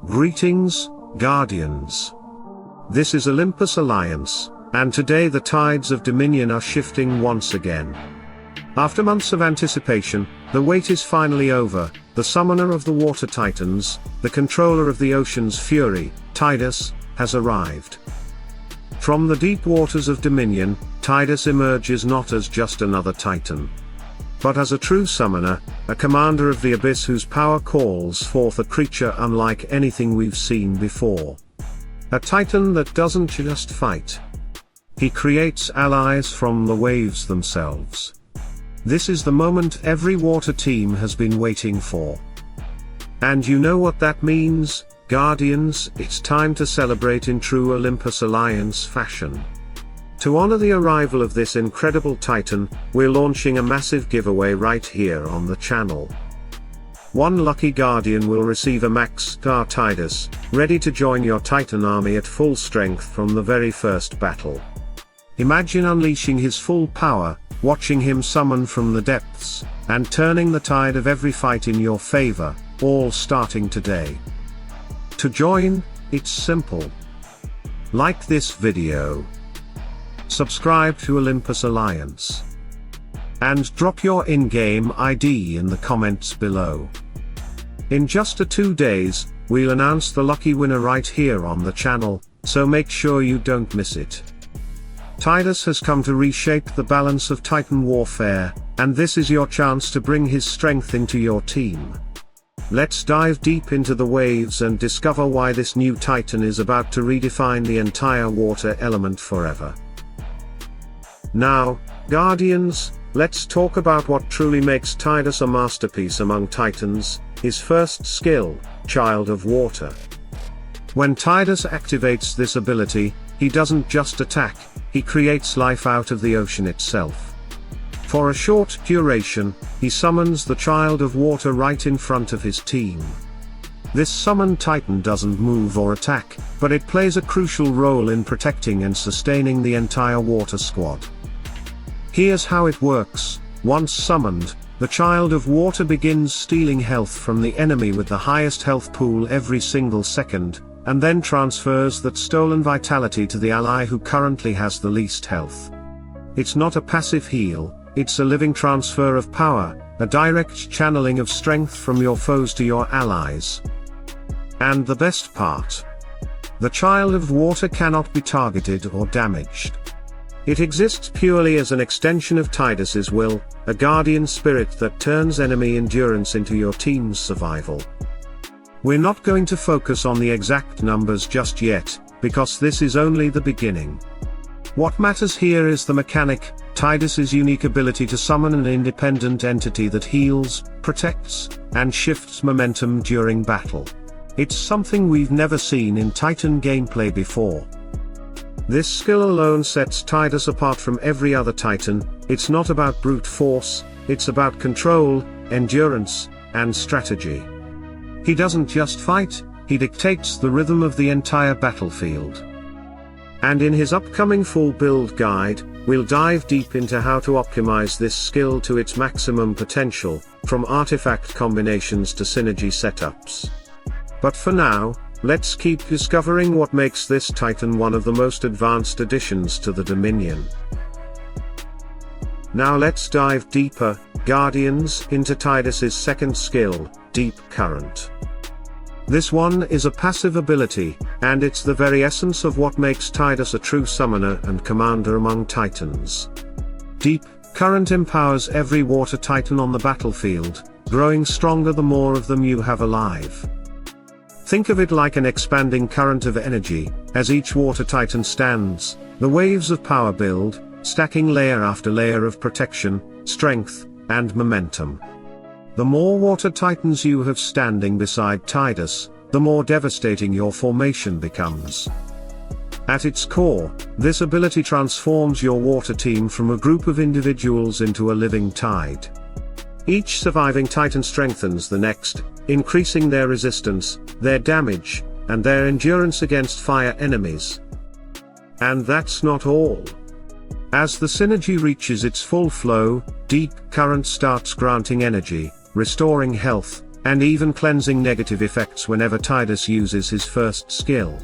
Greetings, Guardians. This is Olympus Alliance, and today the tides of Dominion are shifting once again. After months of anticipation, the wait is finally over. The summoner of the water titans, the controller of the ocean's fury, Tydus, has arrived. From the deep waters of Dominion, Tydus emerges not as just another titan, but as a true summoner, a commander of the abyss whose power calls forth a creature unlike anything we've seen before. A titan that doesn't just fight. He creates allies from the waves themselves. This is the moment every water team has been waiting for. And you know what that means, Guardians? It's time to celebrate in true Olympus Alliance fashion. To honor the arrival of this incredible titan, we're launching a massive giveaway right here on the channel. One lucky Guardian will receive a MAX-STAR TYDUS, ready to join your titan army at full strength from the very first battle. Imagine unleashing his full power, watching him summon from the depths, and turning the tide of every fight in your favor, all starting today. To join, it's simple. Like this video. Subscribe to Olympus Alliance. And drop your in-game ID in the comments below. In just 2 days, we'll announce the lucky winner right here on the channel, so make sure you don't miss it. Tydus has come to reshape the balance of Titan warfare, and this is your chance to bring his strength into your team. Let's dive deep into the waves and discover why this new Titan is about to redefine the entire water element forever. Now, Guardians, let's talk about what truly makes Tydus a masterpiece among Titans, his first skill, Child of Water. When Tydus activates this ability, he doesn't just attack, he creates life out of the ocean itself. For a short duration, he summons the Child of Water right in front of his team. This summoned Titan doesn't move or attack, but it plays a crucial role in protecting and sustaining the entire water squad. Here's how it works. Once summoned, the Child of Water begins stealing health from the enemy with the highest health pool every single second, and then transfers that stolen vitality to the ally who currently has the least health. It's not a passive heal, it's a living transfer of power, a direct channeling of strength from your foes to your allies. And the best part? The Child of Water cannot be targeted or damaged. It exists purely as an extension of Tydus's will, a guardian spirit that turns enemy endurance into your team's survival. We're not going to focus on the exact numbers just yet, because this is only the beginning. What matters here is the mechanic, Tydus's unique ability to summon an independent entity that heals, protects, and shifts momentum during battle. It's something we've never seen in Titan gameplay before. This skill alone sets Tydus apart from every other Titan. It's not about brute force, it's about control, endurance, and strategy. He doesn't just fight, he dictates the rhythm of the entire battlefield. And in his upcoming full build guide, we'll dive deep into how to optimize this skill to its maximum potential, from artifact combinations to synergy setups. But for now, let's keep discovering what makes this Titan one of the most advanced additions to the Dominion. Now let's dive deeper, Guardians, into Tydus's second skill, Deep Current. This one is a passive ability, and it's the very essence of what makes Tydus a true summoner and commander among Titans. Deep Current empowers every water Titan on the battlefield, growing stronger the more of them you have alive. Think of it like an expanding current of energy. As each water Titan stands, the waves of power build, stacking layer after layer of protection, strength, and momentum. The more water Titans you have standing beside Tydus, the more devastating your formation becomes. At its core, this ability transforms your water team from a group of individuals into a living tide. Each surviving Titan strengthens the next, increasing their resistance, their damage, and their endurance against fire enemies. And that's not all. As the synergy reaches its full flow, Deep Current starts granting energy, restoring health, and even cleansing negative effects whenever Tidus uses his first skill.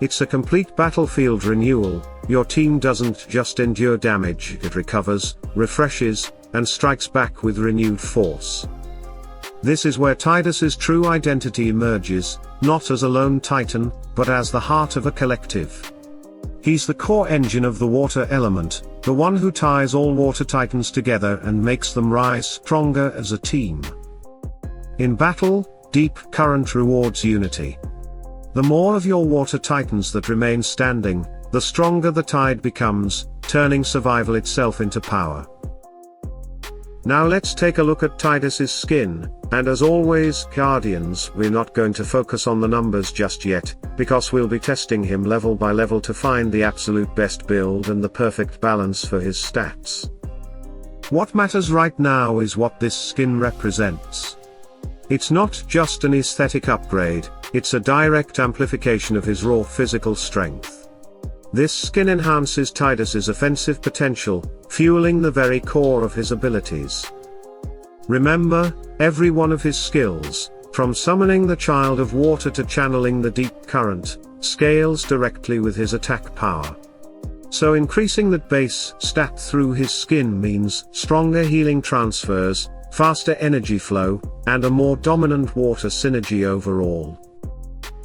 It's a complete battlefield renewal. Your team doesn't just endure damage, it recovers, refreshes, and strikes back with renewed force. This is where Tidus's true identity emerges, not as a lone titan, but as the heart of a collective. He's the core engine of the water element, the one who ties all water titans together and makes them rise stronger as a team. In battle, deep current rewards unity. The more of your water titans that remain standing, the stronger the tide becomes, turning survival itself into power. Now let's take a look at Tidus's skin, and as always, Guardians, we're not going to focus on the numbers just yet, because we'll be testing him level by level to find the absolute best build and the perfect balance for his stats. What matters right now is what this skin represents. It's not just an aesthetic upgrade, it's a direct amplification of his raw physical strength. This skin enhances Tidus's offensive potential, fueling the very core of his abilities. Remember, every one of his skills, from summoning the Child of Water to channeling the deep current, scales directly with his attack power. So increasing that base stat through his skin means stronger healing transfers, faster energy flow, and a more dominant water synergy overall.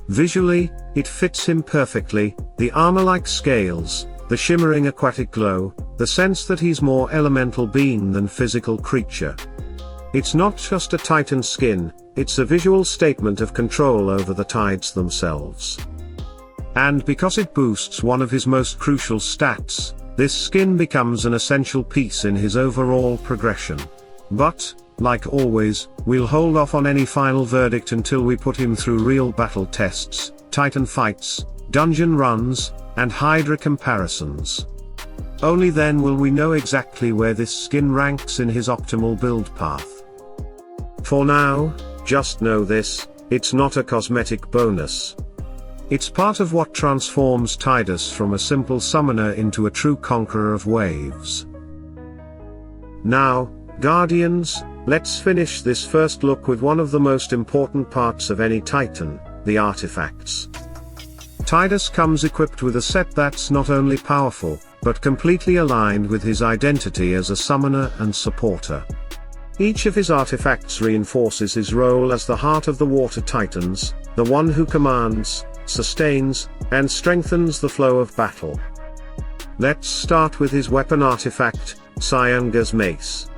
Visually, it fits him perfectly, the armor-like scales, the shimmering aquatic glow, the sense that he's more elemental being than physical creature. It's not just a titan skin, it's a visual statement of control over the tides themselves. And because it boosts one of his most crucial stats, this skin becomes an essential piece in his overall progression. But, like always, we'll hold off on any final verdict until we put him through real battle tests, titan fights, dungeon runs, and Hydra comparisons. Only then will we know exactly where this skin ranks in his optimal build path. For now, just know this, it's not a cosmetic bonus. It's part of what transforms Tidus from a simple summoner into a true Conqueror of Waves. Now, Guardians, let's finish this first look with one of the most important parts of any Titan, the artifacts. Tidus comes equipped with a set that's not only powerful, but completely aligned with his identity as a summoner and supporter. Each of his artifacts reinforces his role as the heart of the Water Titans, the one who commands, sustains, and strengthens the flow of battle. Let's start with his weapon artifact, Cyanga's Mace.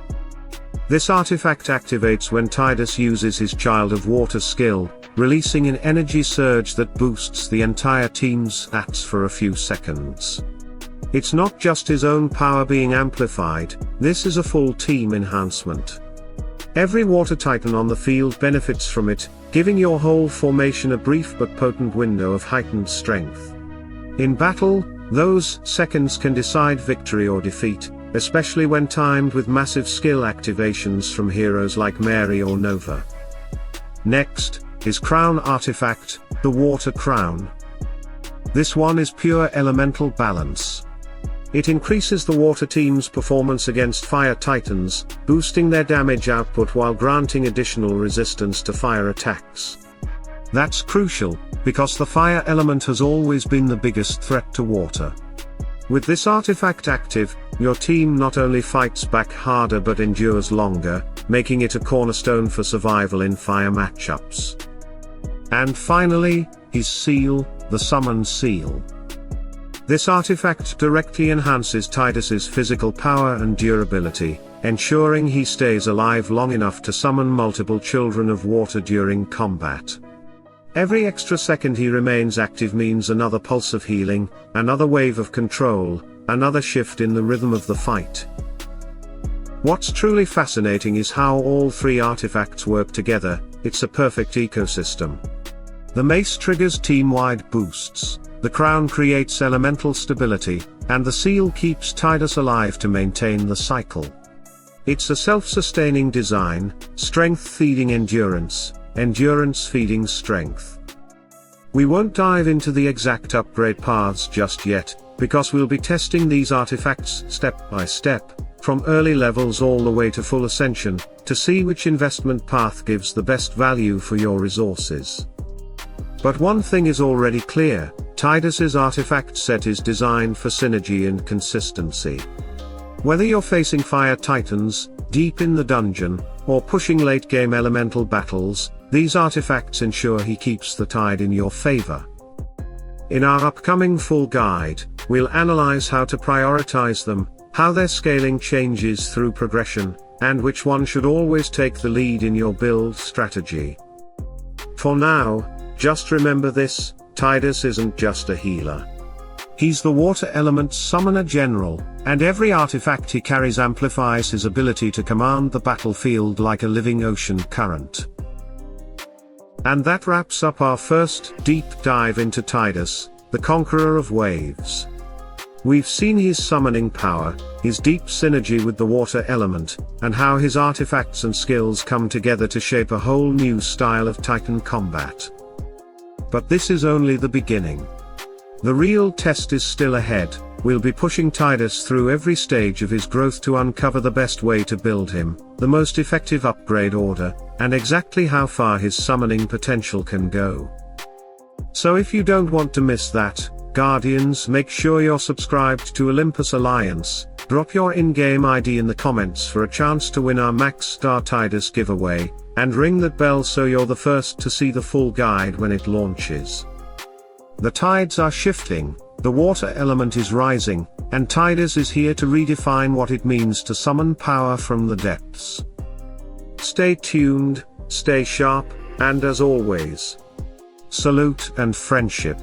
This artifact activates when Tidus uses his Child of Water skill, releasing an energy surge that boosts the entire team's stats for a few seconds. It's not just his own power being amplified, this is a full team enhancement. Every Water Titan on the field benefits from it, giving your whole formation a brief but potent window of heightened strength. In battle, those seconds can decide victory or defeat, especially when timed with massive skill activations from heroes like Mary or Nova. Next, his crown artifact, the Water Crown. This one is pure elemental balance. It increases the water team's performance against fire titans, boosting their damage output while granting additional resistance to fire attacks. That's crucial, because the fire element has always been the biggest threat to water. With this artifact active, your team not only fights back harder but endures longer, making it a cornerstone for survival in fire matchups. And finally, his seal, the Summon Seal. This artifact directly enhances Tidus's physical power and durability, ensuring he stays alive long enough to summon multiple Children of Water during combat. Every extra second he remains active means another pulse of healing, another wave of control, another shift in the rhythm of the fight. What's truly fascinating is how all three artifacts work together, it's a perfect ecosystem. The mace triggers team-wide boosts, the crown creates elemental stability, and the seal keeps Tidus alive to maintain the cycle. It's a self-sustaining design, strength feeding endurance, endurance feeding strength. We won't dive into the exact upgrade paths just yet, because we'll be testing these artifacts step by step, from early levels all the way to full ascension, to see which investment path gives the best value for your resources. But one thing is already clear, Tidus's artifact set is designed for synergy and consistency. Whether you're facing fire titans, deep in the dungeon, or pushing late-game elemental battles, these artifacts ensure he keeps the tide in your favor. In our upcoming full guide, we'll analyze how to prioritize them, how their scaling changes through progression, and which one should always take the lead in your build strategy. For now, just remember this, Tidus isn't just a healer. He's the water element summoner general, and every artifact he carries amplifies his ability to command the battlefield like a living ocean current. And that wraps up our first deep dive into Tidus, the Conqueror of Waves. We've seen his summoning power, his deep synergy with the water element, and how his artifacts and skills come together to shape a whole new style of Titan combat. But this is only the beginning. The real test is still ahead. We'll be pushing Tidus through every stage of his growth to uncover the best way to build him, the most effective upgrade order, and exactly how far his summoning potential can go. So if you don't want to miss that, Guardians, make sure you're subscribed to Olympus Alliance, drop your in-game ID in the comments for a chance to win our MAX-STAR TYDUS giveaway, and ring that bell so you're the first to see the full guide when it launches. The tides are shifting, the water element is rising, and Tidus is here to redefine what it means to summon power from the depths. Stay tuned, stay sharp, and as always, salute and friendship.